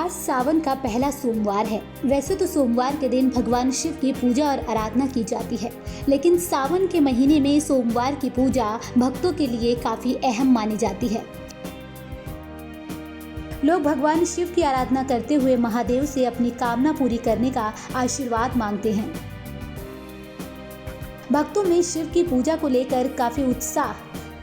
आज सावन का पहला सोमवार है। वैसे तो सोमवार के दिन भगवान शिव की पूजा और आराधना की जाती है, लेकिन सावन के महीने में सोमवार की पूजा भक्तों के लिए काफी अहम मानी जाती है। लोग भगवान शिव की आराधना करते हुए महादेव से अपनी कामना पूरी करने का आशीर्वाद मांगते हैं। भक्तों में शिव की पूजा को लेकर काफी उत्साह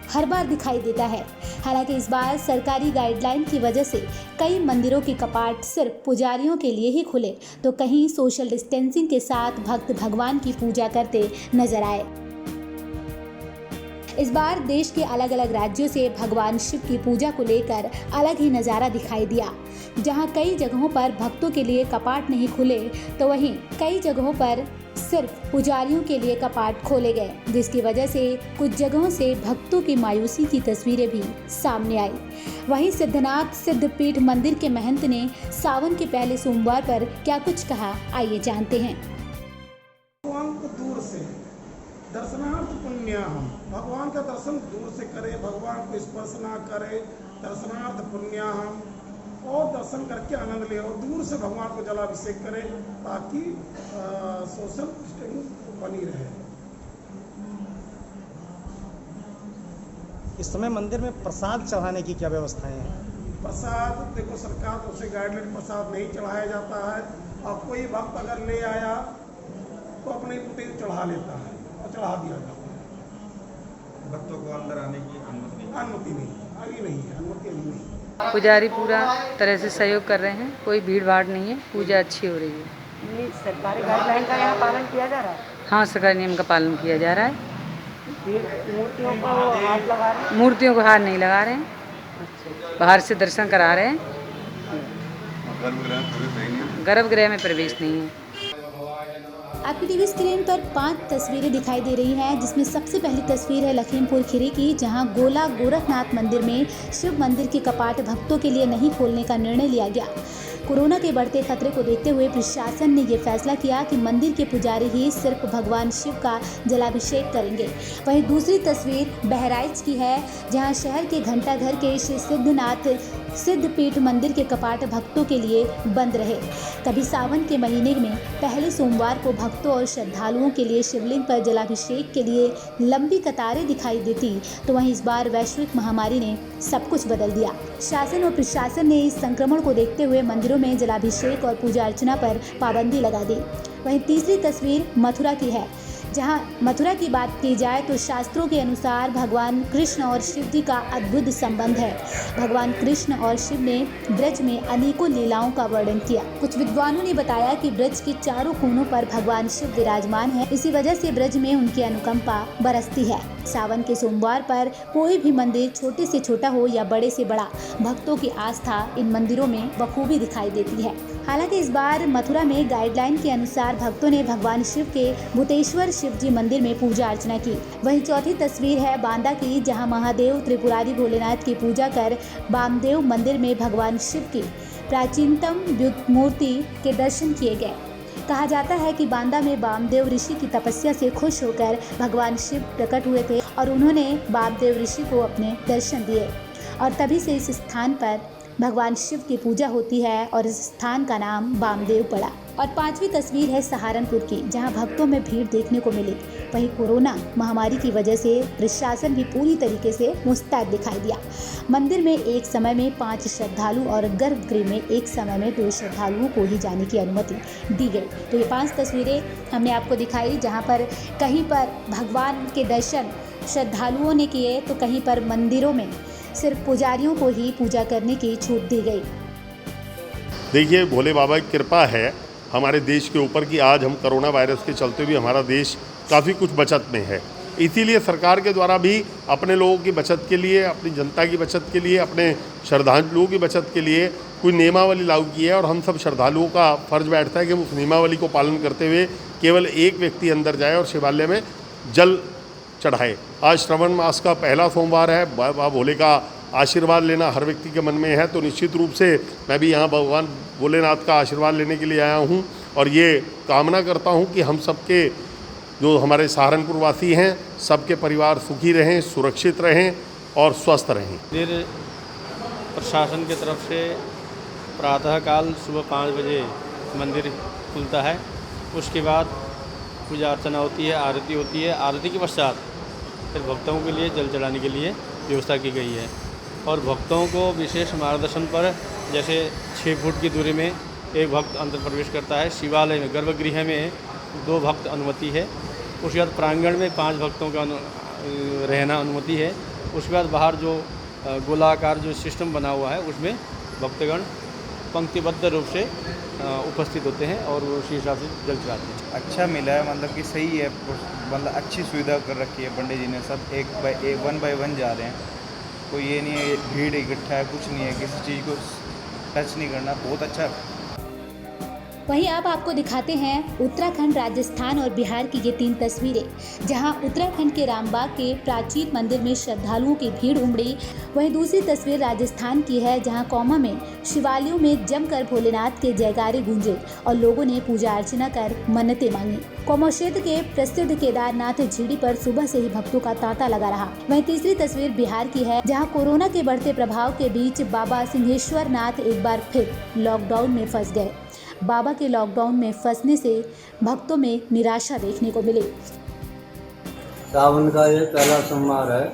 हर बार दिखाई देता है। हालांकि इस बार सरकारी गाइडलाइन की वजह से कई मंदिरों के कपाट सिर्फ पुजारियों के लिए ही खुले, तो कहीं सोशल डिस्टेंसिंग के साथ भक्त भगवान की पूजा करते नजर आए। इस बार देश के अलग अलग राज्यों से भगवान शिव की पूजा को लेकर अलग ही नज़ारा दिखाई दिया। जहां कई जगहों पर भक्तों के लिए कपाट नहीं खुले, तो वहीं कई जगहों पर सिर्फ पुजारियों के लिए कपाट खोले गए, जिसकी वजह से कुछ जगहों से भक्तों की मायूसी की तस्वीरें भी सामने आई। वहीं सिद्धनाथ सिद्धपीठ मंदिर के महंत ने सावन के पहले सोमवार पर क्या कुछ कहा, आइए जानते हैं। भगवान को दूर से दर्शनार्थ पुण्य, हम भगवान का दर्शन दूर से करें, भगवान को स्पर्श ना करें, दर्शनार्थ पुण्य हम और दर्शन करके आनंद ले और दूर से भगवान को जलाभिषेक करें ताकि सोशल डिस्टेंस बनी रहे। इस समय मंदिर में प्रसाद चढ़ाने की क्या व्यवस्थाएं हैं? प्रसाद देखो, सरकार तो उसे गाइडलाइन प्रसाद नहीं चढ़ाया जाता है। और कोई भक्त अगर ले आया तो अपने कुटीर चढ़ा लेता है और चढ़ा दिया जाता है। भक्तों को अंदर आने की अनुमति नहीं अभी नहीं है, अनुमति अभी नहीं। पुजारी पूरा तरह से सहयोग कर रहे हैं, कोई भीड़ भाड़ नहीं है, पूजा अच्छी हो रही है। सरकारी गाइडलाइन का यहाँ पालन किया जा रहा है? हाँ, सरकारी नियम का पालन किया जा रहा है। मूर्तियों को हाथ लगा रहे हैं? मूर्तियों को हाथ नहीं लगा रहे हैं, बाहर से दर्शन करा रहे हैं। गर्भगृह में प्रवेश नहीं है। आपकी टीवी स्क्रीन पर 5 तस्वीरें दिखाई दे रही हैं, जिसमें सबसे पहली तस्वीर है लखीमपुर खीरी की, जहां गोला गोरखनाथ मंदिर में शिव मंदिर के कपाट भक्तों के लिए नहीं खोलने का निर्णय लिया गया। कोरोना के बढ़ते खतरे को देखते हुए प्रशासन ने ये फैसला किया कि मंदिर के पुजारी ही सिर्फ भगवान शिव का जलाभिषेक करेंगे। वहीं दूसरी तस्वीर बहराइच की है, जहां शहर के घंटाघर के श्री सिद्धनाथ सिद्धपीठ मंदिर के कपाट भक्तों के लिए बंद रहे। कभी सावन के महीने में पहले सोमवार को भक्तों और श्रद्धालुओं के लिए शिवलिंग पर जलाभिषेक के लिए लंबी कतारें दिखाई देती, तो वहीं इस बार वैश्विक महामारी ने सब कुछ बदल दिया। शासन और प्रशासन ने इस संक्रमण को देखते हुए मंदिरों में जलाभिषेक और पूजा अर्चना पर पाबंदी लगा दी। वहीं तीसरी तस्वीर मथुरा की है, जहां मथुरा की बात की जाए तो शास्त्रों के अनुसार भगवान कृष्ण और शिव जी का अद्भुत संबंध है। भगवान कृष्ण और शिव ने ब्रज में अनेकों लीलाओं का वर्णन किया। कुछ विद्वानों ने बताया कि ब्रज के चारों कोनों पर भगवान शिव विराजमान है, इसी वजह से ब्रज में उनकी अनुकंपा बरसती है। सावन के सोमवार पर कोई भी मंदिर छोटे से छोटा हो या बड़े से बड़ा, भक्तों की आस्था इन मंदिरों में बखूबी दिखाई देती है। हालांकि इस बार मथुरा में गाइडलाइन के अनुसार भक्तों ने भगवान शिव के भूतेश्वर शिव जी मंदिर में पूजा अर्चना की। वहीं चौथी तस्वीर है बांदा की, जहां महादेव त्रिपुरारी भोलेनाथ की पूजा कर बामदेव मंदिर में भगवान शिव की प्राचीनतम मूर्ति के दर्शन किए गए। कहा जाता है कि बांदा में बामदेव ऋषि की तपस्या से खुश होकर भगवान शिव प्रकट हुए थे और उन्होंने बामदेव ऋषि को अपने दर्शन दिए, और तभी से इस स्थान पर भगवान शिव की पूजा होती है और इस स्थान का नाम बामदेव पड़ा। और 5वीं तस्वीर है सहारनपुर की, जहां भक्तों में भीड़ देखने को मिली। वहीं कोरोना महामारी की वजह से प्रशासन भी पूरी तरीके से मुस्तैद दिखाई दिया। मंदिर में एक समय में 5 श्रद्धालु और गर्भगृह में एक समय में 2 श्रद्धालुओं को ही जाने की अनुमति दी गई। तो ये 5 तस्वीरें हमने आपको दिखाई, जहाँ पर कहीं पर भगवान के दर्शन श्रद्धालुओं ने किए, तो कहीं पर मंदिरों में सिर्फ पुजारियों को ही पूजा करने की छूट दी गई। देखिए, भोले बाबा की कृपा है हमारे देश के ऊपर कि आज हम कोरोना वायरस के चलते भी हमारा देश काफ़ी कुछ बचत में है। इसीलिए सरकार के द्वारा भी अपने लोगों की बचत के लिए, अपनी जनता की बचत के लिए, अपने श्रद्धालुओं की बचत के लिए कोई नियमावली लागू की है, और हम सब श्रद्धालुओं का फर्ज बैठता है कि हम उस नियमावली को पालन करते हुए केवल एक व्यक्ति अंदर जाए और शिवालय में जल चढ़ाए। आज श्रवण मास का पहला सोमवार है। बाबा भोले का आशीर्वाद लेना हर व्यक्ति के मन में है, तो निश्चित रूप से मैं भी यहाँ भगवान भोलेनाथ का आशीर्वाद लेने के लिए आया हूँ, और ये कामना करता हूँ कि हम सबके जो हमारे सहारनपुर वासी हैं, सबके परिवार सुखी रहें, सुरक्षित रहें और स्वस्थ रहें। प्रशासन की तरफ से प्रातःकाल सुबह 5 बजे मंदिर खुलता है। उसके बाद पूजा अर्चना होती है, आरती होती है। आरती के पश्चात फिर भक्तों के लिए जल चढ़ाने के लिए व्यवस्था की गई है और भक्तों को विशेष मार्गदर्शन पर जैसे 6 फुट की दूरी में एक भक्त अंदर प्रवेश करता है। शिवालय में गर्भगृह में 2 भक्त अनुमति है। उसके बाद प्रांगण में 5 भक्तों का रहना अनुमति है। उसके बाद बाहर जो गोलाकार जो सिस्टम बना हुआ है उसमें भक्तगण पंक्तिबद्ध रूप से उपस्थित होते हैं और वो उसी हिसाब से जल चढ़ाते हैं। अच्छा मिला है, मतलब कि सही है, मतलब अच्छी सुविधा कर रखी है पंडित जी ने। सब वन बाय वन जा रहे हैं, कोई ये नहीं है भीड़ इकट्ठा है, कुछ नहीं है, किसी चीज़ को टच नहीं करना। बहुत अच्छा। वहीं अब आपको दिखाते हैं उत्तराखंड, राजस्थान और बिहार की ये 3 तस्वीरें, जहां उत्तराखंड के रामबाग के प्राचीन मंदिर में श्रद्धालुओं की भीड़ उमड़ी। वहीं दूसरी तस्वीर राजस्थान की है, जहां कौमा में शिवालयों में जमकर भोलेनाथ के जयकारे गूंजे और लोगों ने पूजा अर्चना कर मन्नतें मांगी। कौमा क्षेत्र के प्रसिद्ध केदारनाथ झीड़ी पर सुबह से ही भक्तों का तांता लगा रहा। वहीं तीसरी तस्वीर बिहार की है, जहाँ कोरोना के बढ़ते प्रभाव के बीच बाबा सिंहेश्वर नाथ एक बार फिर लॉकडाउन में फंस गए। बाबा के लॉकडाउन में फंसने से भक्तों में निराशा देखने को मिली। सावन का ये पहला सोमवार है।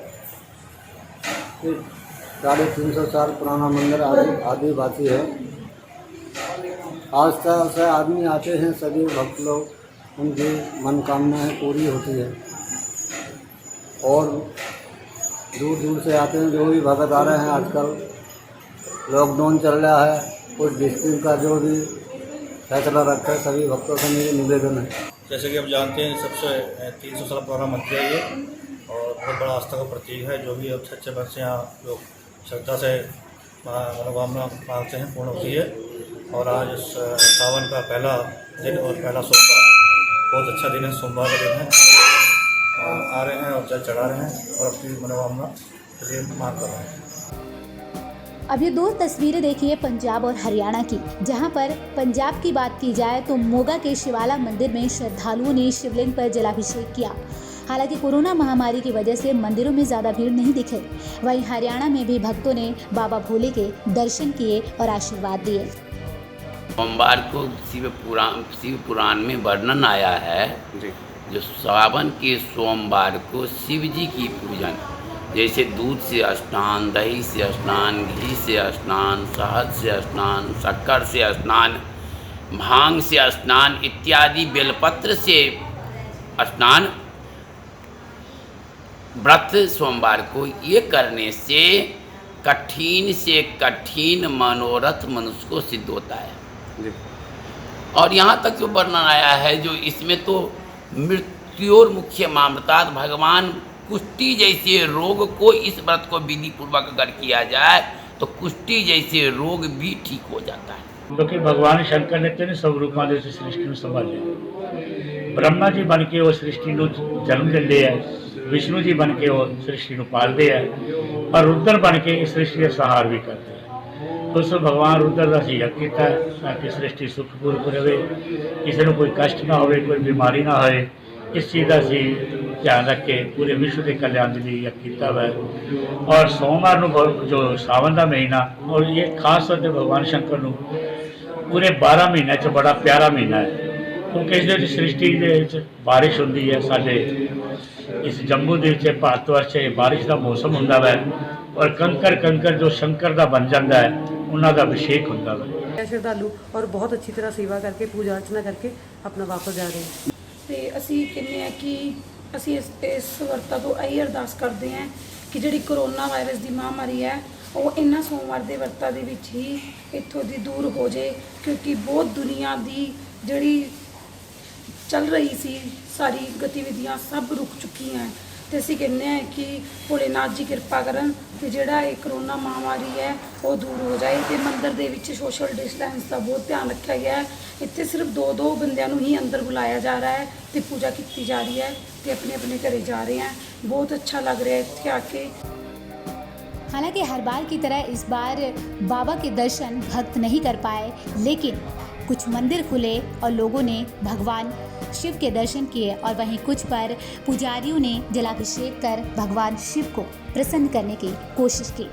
350 साल पुराना मंदिर आदिवासी है। आस्था से आदमी आते हैं, सभी भक्त लोग, उनकी मनोकामनाएं पूरी होती है और दूर दूर से आते हैं। जो भी भक्त आ रहे हैं, आजकल लॉकडाउन चल रहा है, कुछ डिस्ट्रिक्ट का जो भी फैसला रखा है, सभी भक्तों से मेरी निवेदन है। जैसे कि आप जानते हैं, सबसे 300 साल पुराना मंदिर है ये और बहुत बड़ा आस्था का प्रतीक है। जो भी अच्छे भक्त से यहाँ लोग श्रद्धा से मनोकामना मांगते हैं, पूर्ण होती है। और आज सावन का पहला दिन और पहला सोमवार बहुत अच्छा दिन है, सोमवार का दिन है। आ रहे हैं और जल चढ़ा रहे हैं और अपनी मनोकामना के लिए मांग कर रहे हैं। अब ये 2 तस्वीरें देखिए पंजाब और हरियाणा की, जहां पर पंजाब की बात की जाए तो मोगा के शिवाला मंदिर में श्रद्धालुओं ने शिवलिंग पर जलाभिषेक किया। हालांकि कोरोना महामारी की वजह से मंदिरों में ज़्यादा भीड़ नहीं दिखे। वहीं हरियाणा में भी भक्तों ने बाबा भोले के दर्शन किए और आशीर्वाद दिए। सोमवार को शिव पुराण में वर्णन आया है, जो सावन के सोमवार को शिव जी की पूजन, जैसे दूध से स्नान, दही से स्नान, घी से स्नान, शहद से स्नान, शक्कर से स्नान, भांग से स्नान इत्यादि बेलपत्र से स्नान, व्रत सोमवार को ये करने से कठिन मनोरथ मनुष्य को सिद्ध होता है। और यहाँ तक जो वर्णन आया है, जो इसमें तो मृत्यु और मुख्य मामृतात् भगवान कुष्ठी जैसे रोग को इस व्रत को विधि पूर्वक अगर किया जाए तो कुष्ठी जैसे रोग भी ठीक हो जाता है। क्योंकि भगवान शंकर ने 3 स्वरूपों से सृष्टि में संभाले। ब्रह्मा जी बन के वो सृष्टि ਨੂੰ जन्म दिंदे है, विष्णु जी बन के वो सृष्टि ਨੂੰ पालते है और रुद्र बन के इस सृष्टि का सहार भी करते हैं। तो उस भगवान रुद्र का सीधा किया ताकि सृष्टि सुखपूर्वक रहे, किसी को कोई कष्ट ना हो, कोई बीमारी ना हो। इस चीज़ का असी ध्यान रख के पूरे विश्व के कल्याण के लिए किया है। और सोमवार जो सावन का महीना, और ये खास तौर पर भगवान शंकर को पूरे 12 महीनों च बड़ा प्यारा महीना है, क्योंकि इस सृष्टि के बारिश होती है। साढ़े इस जम्मू के भारतवर्ष बारिश का मौसम होंदा है और कंकर जो शंकर का बन जाता है, उन्होंने अभिषेक होंदा है। श्रद्धालु और बहुत अच्छी तरह सेवा करके पूजा अर्चना करके अपना वापस जा रहे हैं। ਤੇ ਅਸੀਂ ਕਹਿੰਦੇ ਆ ਕਿ ਅਸੀਂ ਇਸ ਵਰਤਾਂ ਤੋਂ ਇਹੀ ਅਰਦਾਸ ਕਰਦੇ ਹਾਂ ਕਿ ਜਿਹੜੀ ਕਰੋਨਾ ਵਾਇਰਸ ਦੀ ਮਹਾਮਾਰੀ ਹੈ ਉਹ ਇਹਨਾਂ ਸੋਮਵਾਰ ਦੇ ਵਰਤਾਂ ਦੇ ਵਿੱਚ ਹੀ ਇੱਥੋਂ ਦੀ ਦੂਰ ਹੋ ਜੇ, ਕਿਉਂਕਿ ਬਹੁਤ ਦੁਨੀਆ ਦੀ ਜਿਹੜੀ ਚੱਲ ਰਹੀ ਸੀ ਸਾਰੀ ਗਤੀਵਿਧੀਆਂ ਸਭ ਰੁਕ ਚੁੱਕੀਆਂ। ਤੇ ਅਸੀਂ ਕਹਿੰਦੇ ਹਾਂ ਕਿ ਭੋਲੇਨਾਥ ਜੀ ਕਿਰਪਾ ਕਰਨ ਤੇ ਜਿਹੜਾ ਇਹ ਕਰੋਨਾ ਮਹਾਮਾਰੀ ਹੈ ਉਹ ਦੂਰ ਹੋ ਜਾਏ। ਤੇ ਮੰਦਿਰ ਦੇ ਵਿੱਚ ਸੋਸ਼ਲ ਡਿਸਟੈਂਸ ਦਾ ਬਹੁਤ ਧਿਆਨ ਰੱਖਿਆ ਗਿਆ ਹੈ। ਇੱਥੇ ਸਿਰਫ 2-2 ਬੰਦਿਆਂ ਨੂੰ ਹੀ ਅੰਦਰ ਬੁਲਾਇਆ ਜਾ रहा है ਤੇ पूजा की जा रही है ਤੇ अपने घरे जा रहे हैं। बहुत अच्छा लग रहा है ਇੱਥੇ आके। हालांकि हर बार की तरह इस बार बाबा के दर्शन भक्त नहीं कर पाए, लेकिन कुछ मंदिर खुले और लोगों ने भगवान शिव के दर्शन किए और वहीं कुछ पर पुजारियों ने जलाभिषेक कर भगवान शिव को प्रसन्न करने की कोशिश की।